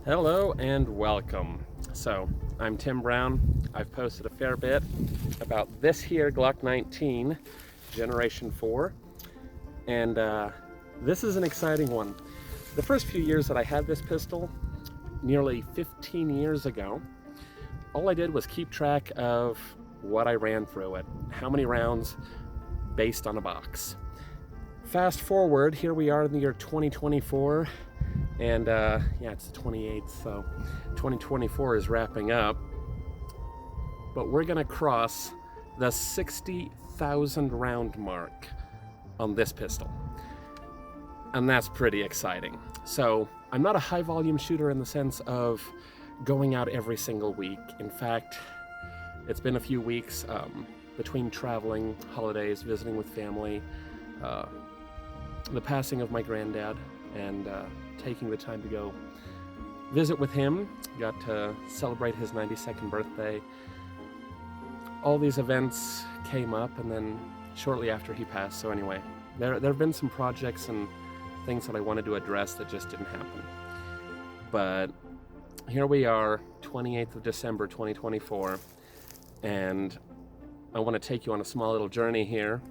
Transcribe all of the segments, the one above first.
Hello and welcome. So, I'm Tim Brown. I've posted a fair bit about this here Glock 19 Generation 4, and this is an exciting one. The first few years that I had this pistol, nearly 15 years ago, all I did was keep track of what I ran through it, how many rounds based on a box. Fast forward, here we are in the year 2024, and yeah, it's the 28th, so 2024 is wrapping up. But we're gonna cross the 60,000 round mark on this pistol. And that's pretty exciting. So I'm not a high volume shooter in the sense of going out every single week. In fact, it's been a few weeks between traveling, holidays, visiting with family, the passing of my granddad, and taking the time to go visit with him. Got to celebrate his 92nd birthday. All these events came up, and then shortly after he passed. So anyway, there have been some projects and things that I wanted to address that just didn't happen. But here we are, 28th of December 2024, and I want to take you on a small little journey here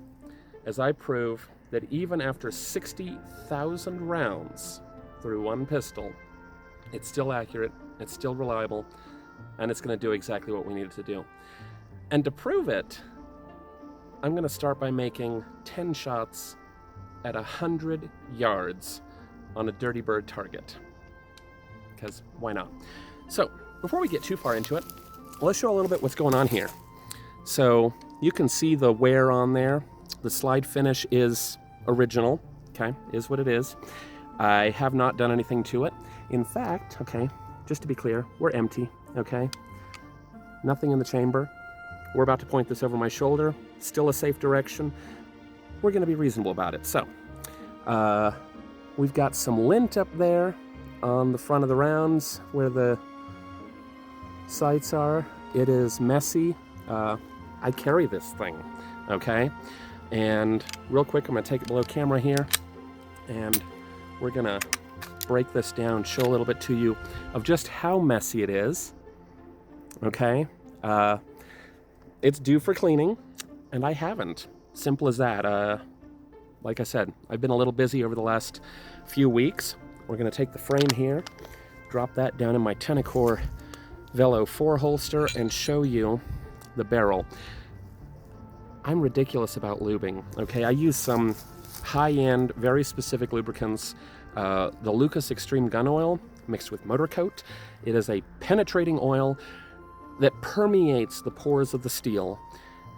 as I prove that even after 60,000 rounds through one pistol, it's still accurate, it's still reliable, and it's going to do exactly what we need it to do. And to prove it, I'm going to start by making 10 shots at 100 yards on a Dirty Bird target, because why not? So before we get too far into it, let's show a little bit what's going on here. So you can see the wear on there. The slide finish is original, okay, is what it is. I have not done anything to it. In fact, okay, just to be clear, we're empty, okay? Nothing in the chamber. We're about to point this over my shoulder. Still a safe direction. We're gonna be reasonable about it. So, we've got some lint up there on the front of the rounds where the sights are. It is messy. I carry this thing, okay? And real quick, I'm gonna take it below camera here, and we're gonna break this down, show a little bit to you of just how messy it is, okay? It's due for cleaning, and I haven't. Simple as that. Like I said, I've been a little busy over the last few weeks. We're gonna take the frame here, drop that down in my Tenacor Velo 4 holster, and show you the barrel. I'm ridiculous about lubing, okay? I use some high-end, very specific lubricants. The Lucas Extreme Gun Oil mixed with Motor Coat. It is a penetrating oil that permeates the pores of the steel,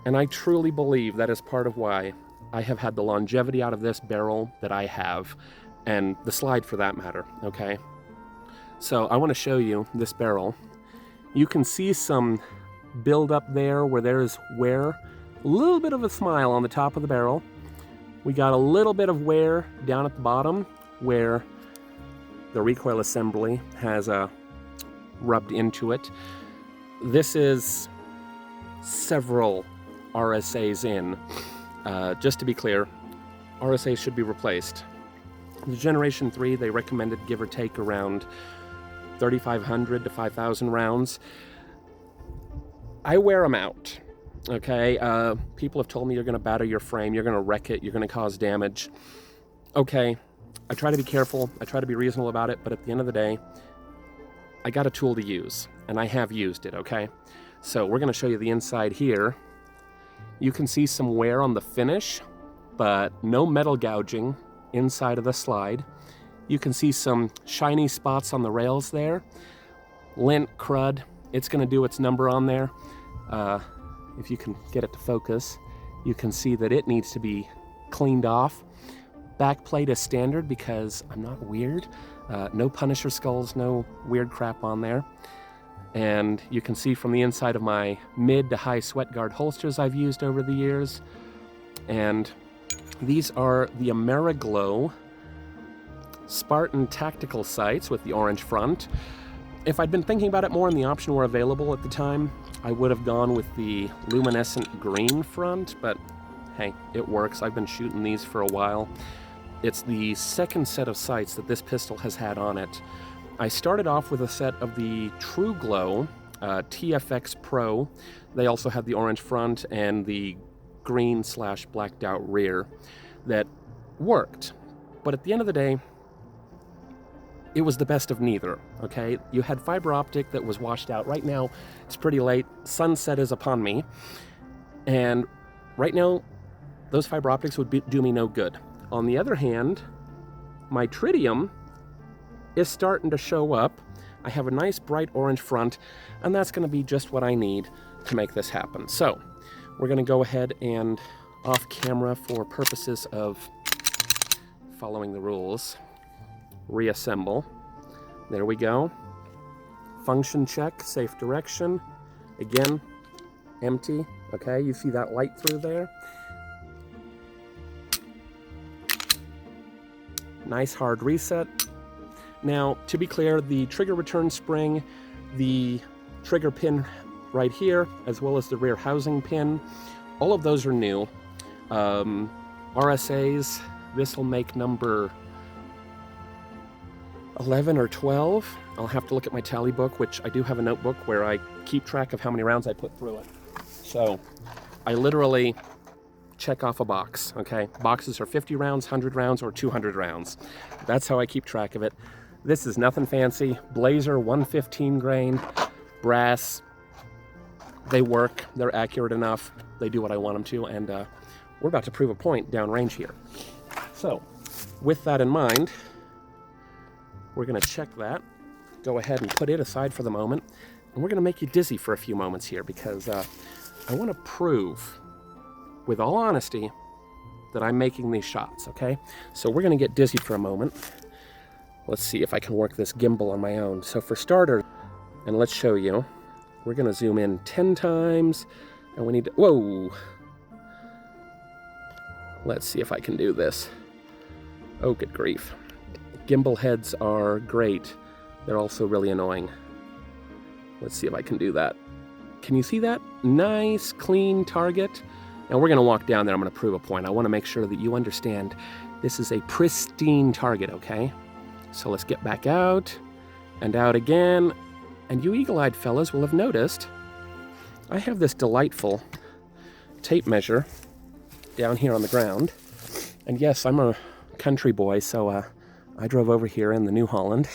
and I truly believe that is part of why I have had the longevity out of this barrel that I have, and the slide for that matter, okay? So I want to show you this barrel. You can see some build up there where there's wear. A little bit of a smile on the top of the barrel. We got a little bit of wear down at the bottom where the recoil assembly has rubbed into it. This is several RSAs in. Just to be clear, RSAs should be replaced. The Generation 3, they recommended give or take around 3,500 to 5,000 rounds. I wear them out. Okay, people have told me you're going to batter your frame, you're going to wreck it, you're going to cause damage. Okay, I try to be careful, I try to be reasonable about it, but at the end of the day, I got a tool to use, and I have used it, okay? So we're going to show you the inside here. You can see some wear on the finish, but no metal gouging inside of the slide. You can see some shiny spots on the rails there. Lint, crud, it's going to do its number on there. If you can get it to focus, you can see that it needs to be cleaned off. Back plate is standard because I'm not weird. No Punisher skulls, no weird crap on there. And you can see from the inside of my mid to high sweat guard holsters I've used over the years. And these are the AmeriGlow Spartan tactical sights with the orange front. If I'd been thinking about it more and the option were available at the time, I would have gone with the luminescent green front, but hey, it works. I've been shooting these for a while. It's the second set of sights that this pistol has had on it. I started off with a set of the True Glow TFX Pro. They also had the orange front and the green / blacked out rear that worked. But at the end of the day, it was the best of neither, okay? You had fiber optic that was washed out. Right now, it's pretty late. Sunset is upon me. And right now, those fiber optics would do me no good. On the other hand, my tritium is starting to show up. I have a nice bright orange front, and that's gonna be just what I need to make this happen. So, we're gonna go ahead and off camera, for purposes of following the rules, reassemble. There we go. Function check, safe direction. Again, empty, okay? You see that light through there? Nice hard reset. Now, to be clear, the trigger return spring, the trigger pin right here, as well as the rear housing pin, all of those are new. RSAs, this will make number 11 or 12. I'll have to look at my tally book, which I do have a notebook where I keep track of how many rounds I put through it. So I literally check off a box, okay? Boxes are 50 rounds, 100 rounds, or 200 rounds. That's how I keep track of it. This is nothing fancy. Blazer 115 grain, brass. They work, they're accurate enough. They do what I want them to, and we're about to prove a point downrange here. So, with that in mind, we're gonna check that, go ahead and put it aside for the moment, and we're gonna make you dizzy for a few moments here, because I wanna prove, with all honesty, that I'm making these shots, okay? So we're gonna get dizzy for a moment. Let's see if I can work this gimbal on my own. So for starters, and let's show you, we're gonna zoom in 10 times, and we need to, whoa! Let's see if I can do this. Oh, good grief. Gimbal heads are great. They're also really annoying. Let's see if I can do that. Can you see that? Nice, clean target. Now we're gonna walk down there, I'm gonna prove a point. I wanna make sure that you understand this is a pristine target, okay? So let's get back out, and out again. And you eagle-eyed fellas will have noticed, I have this delightful tape measure down here on the ground. And yes, I'm a country boy, so I drove over here in the New Holland.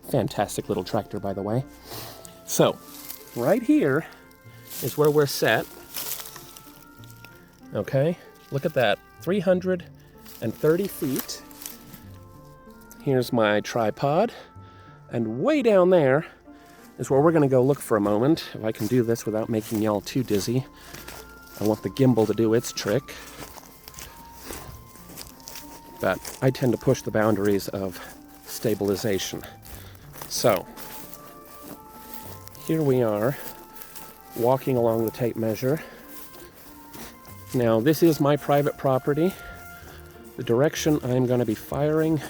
Fantastic little tractor, by the way. So, right here is where we're set. Okay, look at that, 330 feet. Here's my tripod, and way down there is where we're gonna go look for a moment. If I can do this without making y'all too dizzy. I want the gimbal to do its trick. But I tend to push the boundaries of stabilization. So, here we are, walking along the tape measure. Now, this is my private property. The direction I'm going to be firing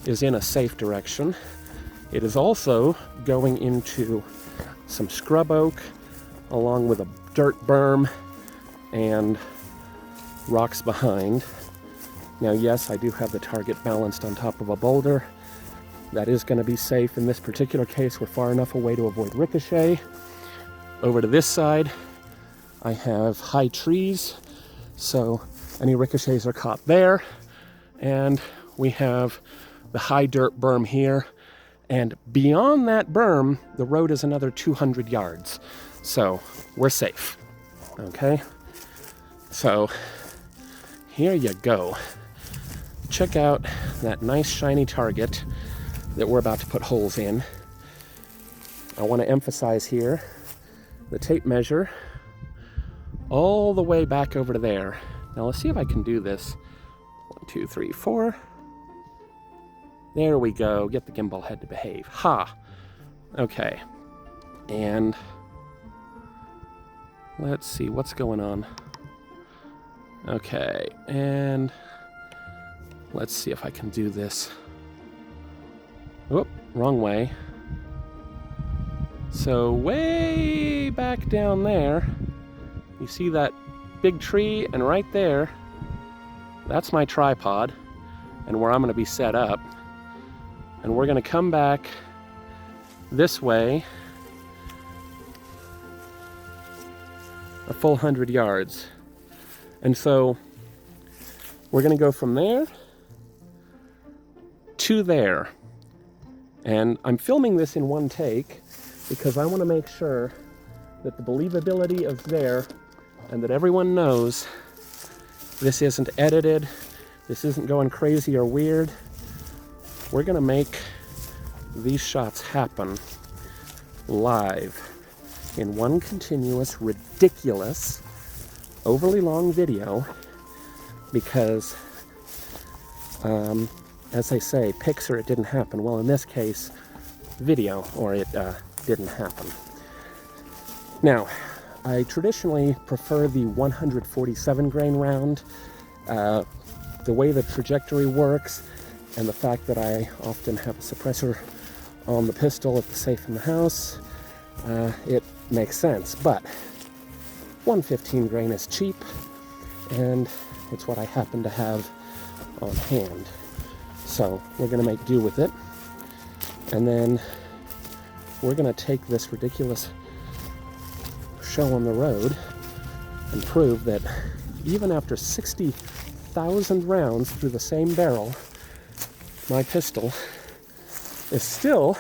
is in a safe direction. It is also going into some scrub oak, along with a dirt berm and rocks behind. Now, yes, I do have the target balanced on top of a boulder. That is going to be safe. In this particular case, we're far enough away to avoid ricochet. Over to this side, I have high trees, so any ricochets are caught there. And we have the high dirt berm here. And beyond that berm, the road is another 200 yards. So we're safe, okay? So here you go. Check out that nice shiny target that we're about to put holes in. I want to emphasize here the tape measure all the way back over to there. Now let's see if I can do this. 1, 2, 3, 4. There we go. Get the gimbal head to behave. Ha! Okay. And let's see what's going on. Okay, and let's see if I can do this. Whoop, wrong way. So way back down there, you see that big tree, and right there, that's my tripod, and where I'm going to be set up. And we're going to come back this way a full 100 yards. And so we're going to go from there to there. And I'm filming this in one take because I want to make sure that the believability is there and that everyone knows this isn't edited, this isn't going crazy or weird. We're going to make these shots happen live in one continuous, ridiculous, overly long video because, as they say, pics or it didn't happen. Well, in this case, video or it didn't happen. Now, I traditionally prefer the 147 grain round. The way the trajectory works and the fact that I often have a suppressor on the pistol at the safe in the house, it makes sense. But 115 grain is cheap and it's what I happen to have on hand. So we're going to make do with it. And then we're going to take this ridiculous show on the road and prove that even after 60,000 rounds through the same barrel, my pistol is still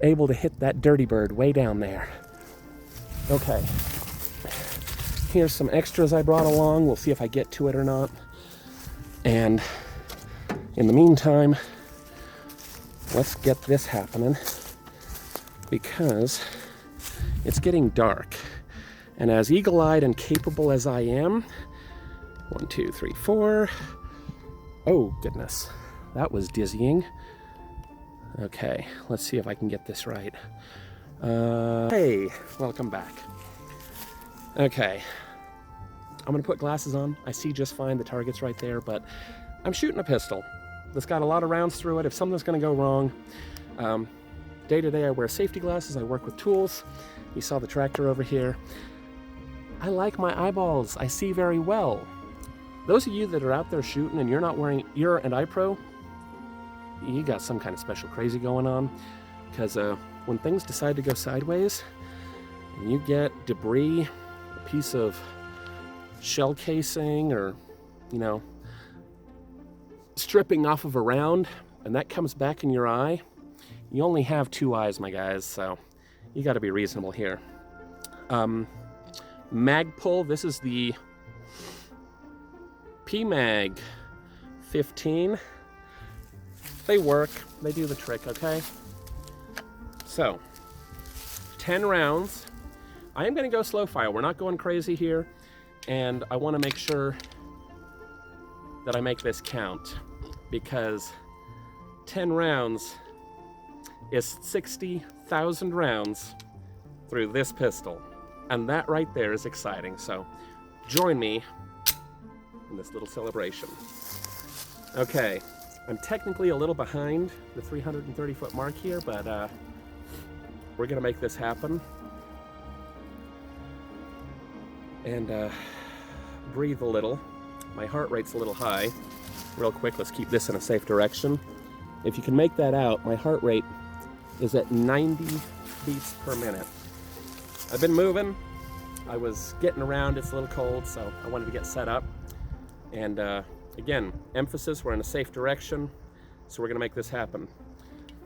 able to hit that dirty bird way down there. Okay, here's some extras I brought along. We'll see if I get to it or not. And in the meantime, let's get this happening because it's getting dark. And as eagle-eyed and capable as I am, 1, 2, 3, 4. Oh, goodness. That was dizzying. Okay, let's see if I can get this right. Hey, welcome back. Okay, I'm gonna put glasses on. I see just fine, the target's right there, but I'm shooting a pistol that's got a lot of rounds through it. If something's gonna go wrong, day to day I wear safety glasses, I work with tools. You saw the tractor over here. I like my eyeballs, I see very well. Those of you that are out there shooting and you're not wearing ear and eye pro, you got some kind of special crazy going on, because when things decide to go sideways and you get debris, a piece of shell casing or, you know, stripping off of a round, and that comes back in your eye, you only have 2 eyes, my guys, so you got to be reasonable here. Mag pull, this is the PMag 15. They work, they do the trick, okay? So, 10 rounds. I am gonna go slow fire. We're not going crazy here, and I wanna make sure that I make this count because 10 rounds is 60,000 rounds through this pistol. And that right there is exciting. So join me in this little celebration. Okay, I'm technically a little behind the 330-foot mark here, but we're gonna make this happen. And breathe a little. My heart rate's a little high. Real quick, let's keep this in a safe direction. If you can make that out, my heart rate is at 90 beats per minute. I've been moving. I was getting around, it's a little cold, so I wanted to get set up. And again, emphasis, we're in a safe direction, so we're gonna make this happen.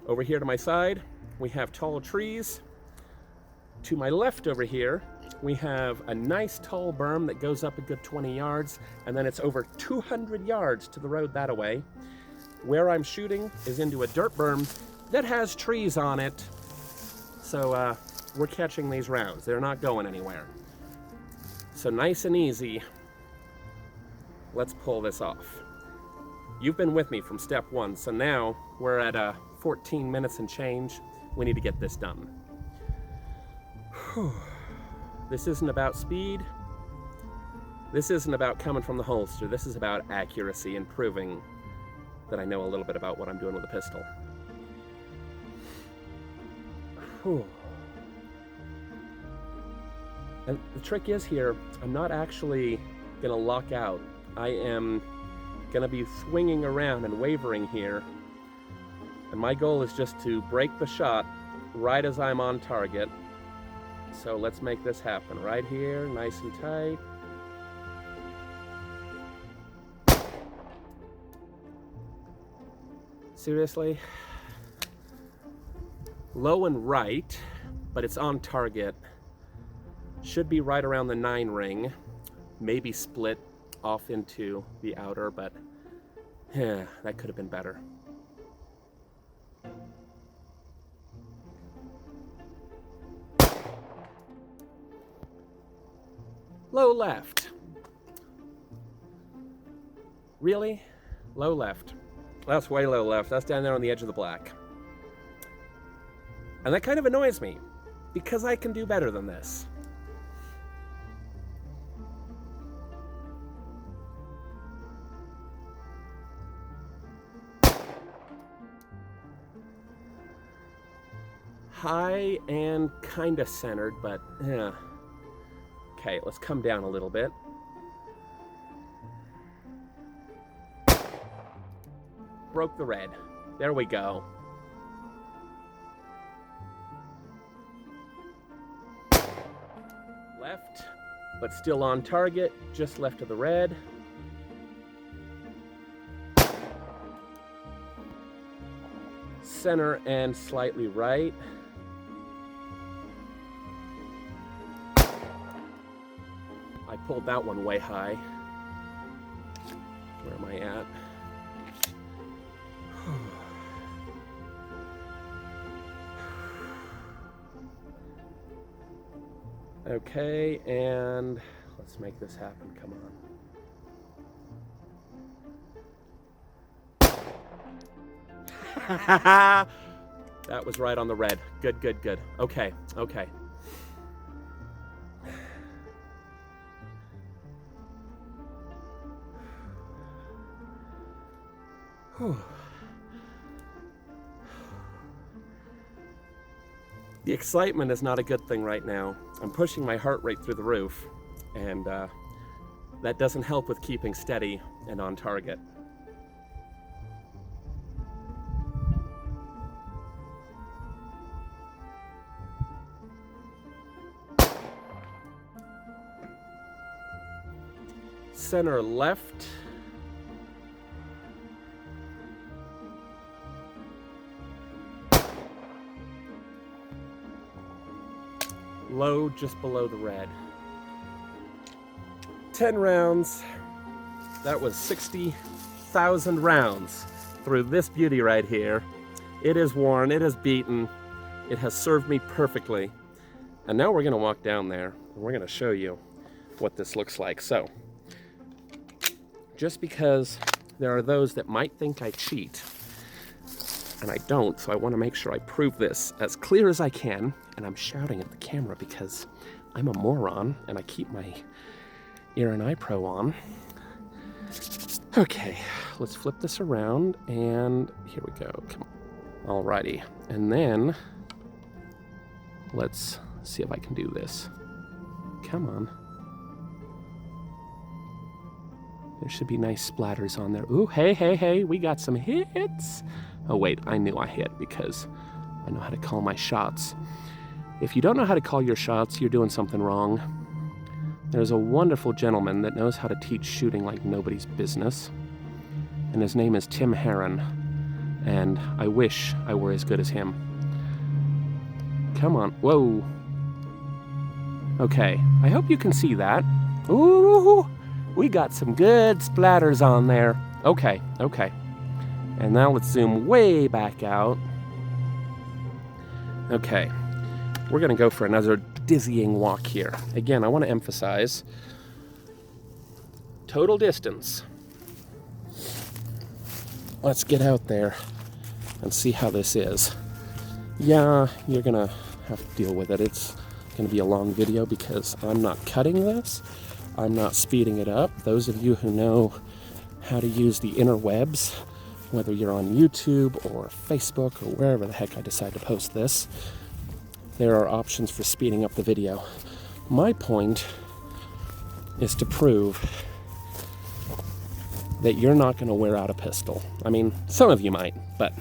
Over here to my side, we have tall trees. To my left over here, we have a nice tall berm that goes up a good 20 yards, and then it's over 200 yards to the road that way. Where I'm shooting is into a dirt berm that has trees on it. So we're catching these rounds. They're not going anywhere. So nice and easy, let's pull this off. You've been with me from step one, so now we're at 14 minutes and change. We need to get this done. Whew. This isn't about speed. This isn't about coming from the holster. This is about accuracy and proving that I know a little bit about what I'm doing with a pistol. Whew. And the trick is here, I'm not actually gonna lock out. I am gonna be swinging around and wavering here And my goal is just to break the shot right as I'm on target. So let's make this happen right here, nice and tight. Seriously? Low and right, but it's on target. Should be right around the 9 ring. Maybe split off into the outer, but yeah, that could have been better. Low left. Really? Low left. That's way low left. That's down there on the edge of the black. And that kind of annoys me, because I can do better than this. High and kind of centered, but yeah. Okay, let's come down a little bit. Broke the red. There we go. Left, but still on target, just left of the red. Center and slightly right. I pulled that one way high. Where am I at? Okay, and let's make this happen. Come on. That was right on the red. Good, good, good. Okay, okay. Whew. The excitement is not a good thing right now. I'm pushing my heart rate through the roof, and that doesn't help with keeping steady and on target. Center left. Low just below the red. 10 rounds. That was 60,000 rounds through this beauty right here. It is worn, it is beaten, it has served me perfectly. And now we're gonna walk down there and we're gonna show you what this looks like. So, just because there are those that might think I cheat, and I don't, so I want to make sure I prove this as clear as I can. And I'm shouting at the camera because I'm a moron and I keep my ear and eye pro on. Okay, let's flip this around and here we go. Come on. Alrighty, and then let's see if I can do this. Come on. There should be nice splatters on there. Ooh, hey, hey, hey, we got some hits. Oh wait, I knew I hit because I know how to call my shots. If you don't know how to call your shots, you're doing something wrong. There's a wonderful gentleman that knows how to teach shooting like nobody's business. And his name is Tim Herron. And I wish I were as good as him. Come on, whoa. Okay, I hope you can see that. Ooh, we got some good splatters on there. Okay, okay. And now let's zoom way back out. Okay, we're gonna go for another dizzying walk here. Again, I wanna emphasize total distance. Let's get out there and see how this is. Yeah, you're gonna have to deal with it. It's gonna be a long video because I'm not cutting this. I'm not speeding it up. Those of you who know how to use the interwebs, whether you're on YouTube or Facebook or wherever the heck I decide to post this, there are options for speeding up the video. My point is to prove that you're not going to wear out a pistol. I mean, some of you might, but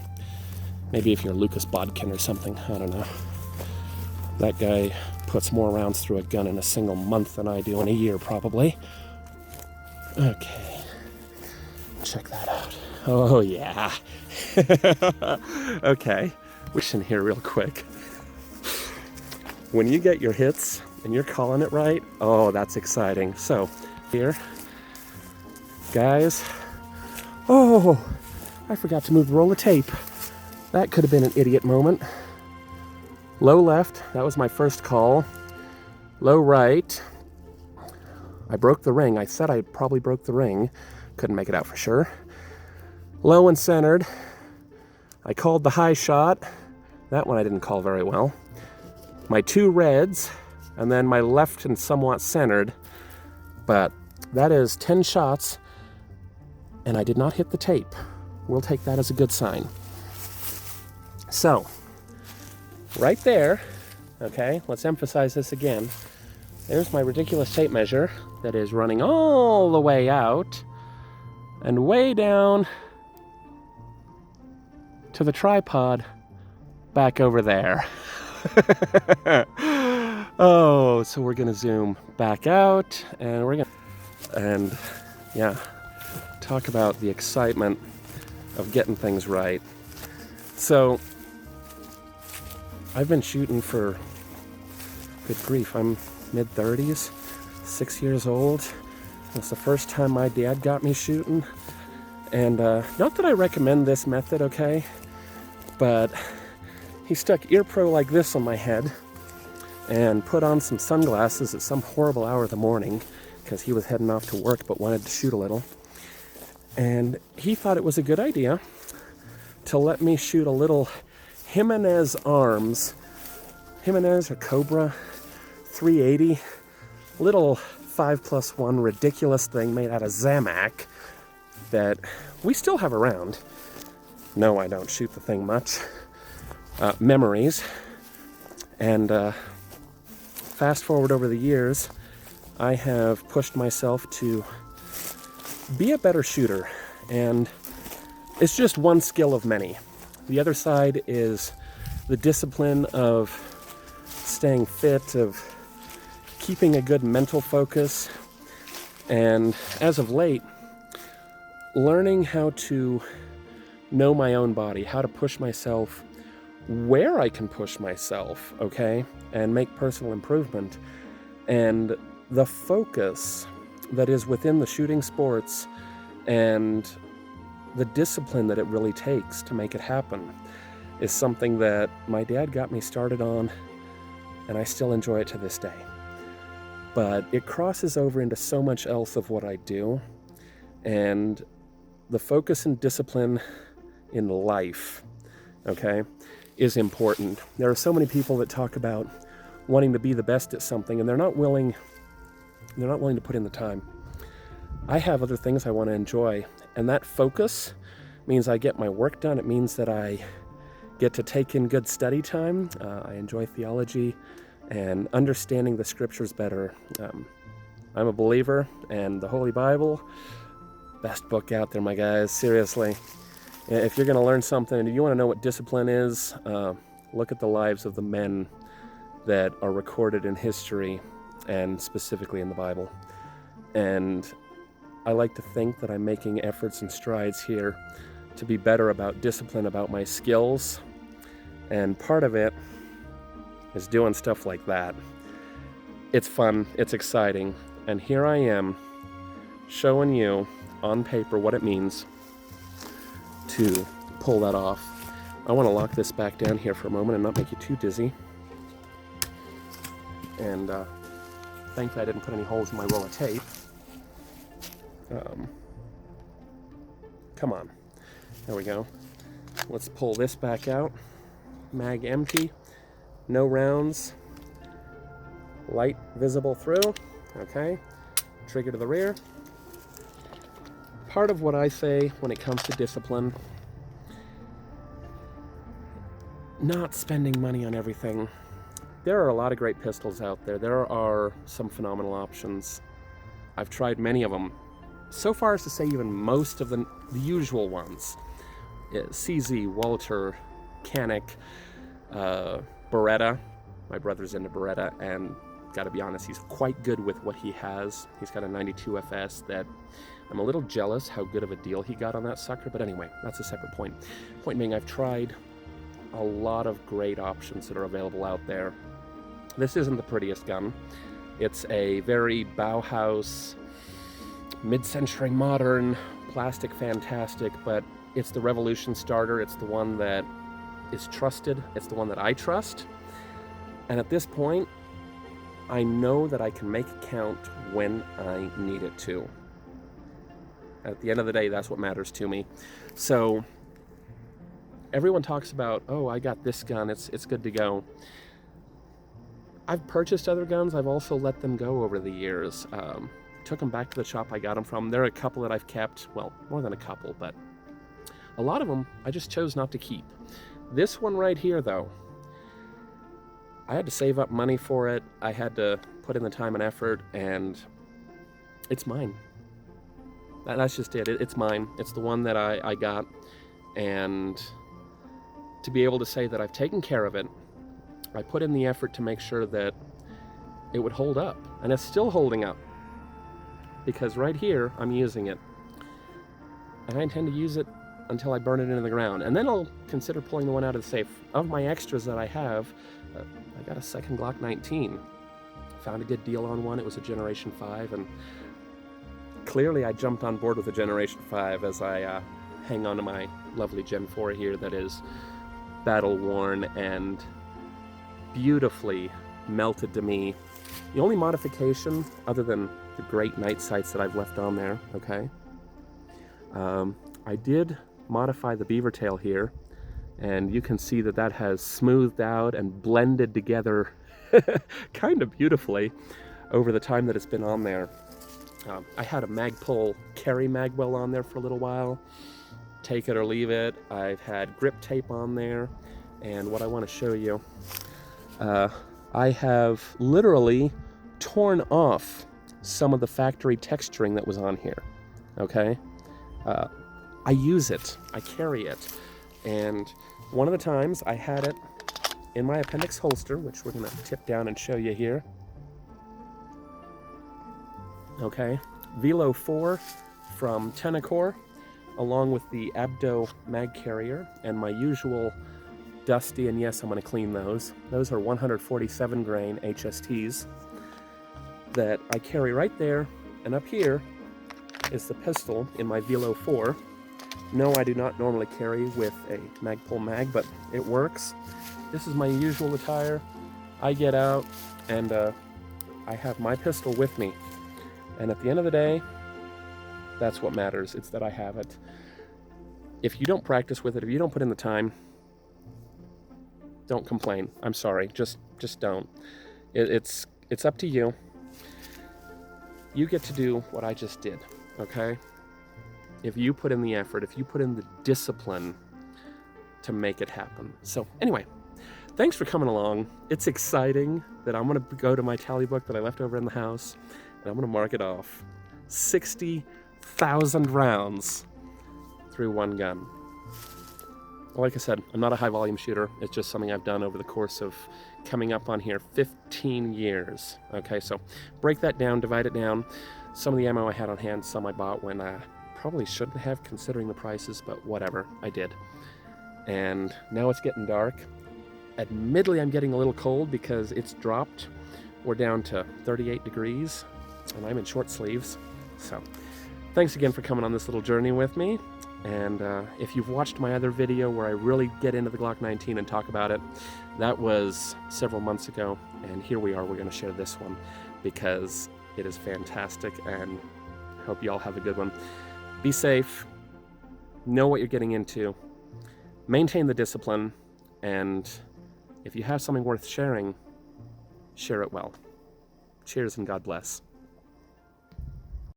Maybe if you're Lucas Bodkin or something, I don't know. That guy puts more rounds through a gun in a single month than I do in a year, probably. Okay, check that out. Oh yeah. Okay, in here real quick. When you get your hits and you're calling it right, oh, that's exciting. So here, guys, oh, I forgot to move the roll of tape. That could have been an idiot moment. Low left, that was my first call. Low right, I broke the ring. I said I probably broke the ring. Couldn't make it out for sure. Low and centered, I called the high shot. That one I didn't call very well. My 2 reds, and then my left and somewhat centered. But that is 10 shots, and I did not hit the tape. We'll take that as a good sign. So, right there, okay, let's emphasize this again. There's my ridiculous tape measure that is running all the way out and way down to the tripod back over there. Oh, so we're gonna zoom back out and yeah, talk about the excitement of getting things right. So I've been shooting for, good grief, I'm mid-30s, 6 years old. It's the first time my dad got me shooting. And not that I recommend this method, okay? But he stuck ear pro like this on my head and put on some sunglasses at some horrible hour of the morning because he was heading off to work but wanted to shoot a little. And he thought it was a good idea to let me shoot a little Jimenez Arms, Jimenez or Cobra 380, little 5+1 ridiculous thing made out of Zamac that we still have around. No, I don't shoot the thing much. Memories. And fast forward over the years, I have pushed myself to be a better shooter. And it's just one skill of many. The other side is the discipline of staying fit, of keeping a good mental focus, and as of late, learning how to know my own body, how to push myself where I can push myself, okay, and make personal improvement. And the focus that is within the shooting sports and the discipline that it really takes to make it happen is something that my dad got me started on, and I still enjoy it to this day. But it crosses over into so much else of what I do, and the focus and discipline in life, okay, is important. There are so many people that talk about wanting to be the best at something, and they're not willing to put in the time. I have other things I want to enjoy, and that focus means I get my work done. It means that I get to take in good study time. I enjoy theology and understanding the scriptures better. I'm a believer, and the Holy Bible, best book out there, my guys, seriously. If you're going to learn something and you want to know what discipline is, look at the lives of the men that are recorded in history and specifically in the Bible. And I like to think that I'm making efforts and strides here to be better about discipline, about my skills. And part of it is doing stuff like that. It's fun, it's exciting, and here I am showing you on paper what it means to pull that off. I want to lock this back down here for a moment and not make you too dizzy. And thankfully I didn't put any holes in my roll of tape. Come on. There we go. Let's pull this back out. Mag empty. No rounds. Light visible through. Okay. Trigger to the rear. Part of what I say when it comes to discipline, not spending money on everything. There are a lot of great pistols out there. There are some phenomenal options. I've tried many of them. So far as to say even most of the usual ones. CZ, Walter, mechanic Beretta. My brother's into Beretta, and gotta be honest, he's quite good with what he has. He's got a 92 FS that I'm a little jealous how good of a deal he got on that sucker, but anyway, that's a separate point. Point being, I've tried a lot of great options that are available out there. This isn't the prettiest gun. It's a very Bauhaus, mid-century modern, plastic fantastic, but it's the revolution starter. It's the one that is trusted. It's the one that I trust. And at this point, I know that I can make it count when I need it to. At the end of the day, that's what matters to me. So everyone talks about, oh, I got this gun, it's good to go. I've purchased other guns. I've also let them go over the years. Took them back to the shop I got them from. There are a couple that I've kept, well, more than a couple, but a lot of them I just chose not to keep. This one right here, though, I had to save up money for it. I had to put in the time and effort, and it's mine. That's just it. It's mine. It's the one that I got, and to be able to say that I've taken care of it, I put in the effort to make sure that it would hold up, and it's still holding up, because right here I'm using it, and I intend to use it until I burn it into the ground, and then I'll consider pulling the one out of the safe. Of my extras that I have, I got a second Glock 19. Found a good deal on one. It was a Generation 5, and clearly I jumped on board with a Generation 5 as I hang on to my lovely Gen 4 here that is battle-worn and beautifully melted to me. The only modification, other than the great night sights that I've left on there, okay, I did modify the beaver tail here, and you can see that that has smoothed out and blended together kind of beautifully over the time that it's been on there. I had a Magpul carry magwell on there for a little while. Take it or leave it. I've had grip tape on there, and what I want to show you, I have literally torn off some of the factory texturing that was on here, okay? I use it, I carry it, and one of the times I had it in my appendix holster, which we're gonna tip down and show you here. Okay, Velo 4 from Tenacor, along with the Abdo mag carrier, and my usual dusty, and yes, I'm gonna clean those. Those are 147 grain HSTs that I carry right there, and up here is the pistol in my Velo 4. No, I do not normally carry with a Magpul mag, but it works. This is my usual attire. I get out, and I have my pistol with me. And at the end of the day, that's what matters. It's that I have it. If you don't practice with it, if you don't put in the time, don't complain. I'm sorry. Just don't. It's up to you. You get to do what I just did, okay? If you put in the effort, if you put in the discipline to make it happen. So anyway, thanks for coming along. It's exciting that I'm gonna go to my tally book that I left over in the house, and I'm gonna mark it off. 60,000 rounds through one gun. Like I said, I'm not a high volume shooter. It's just something I've done over the course of coming up on here 15 years. Okay, so break that down, divide it down. Some of the ammo I had on hand, some I bought when I probably shouldn't have, considering the prices, but whatever, I did. And now it's getting dark. Admittedly, I'm getting a little cold because it's dropped. We're down to 38 degrees, and I'm in short sleeves. So thanks again for coming on this little journey with me. And if you've watched my other video where I really get into the Glock 19 and talk about it, that was several months ago, and here we are. We're going to share this one because it is fantastic, and hope you all have a good one. Be safe, know what you're getting into, maintain the discipline, and if you have something worth sharing, share it well. Cheers and God bless.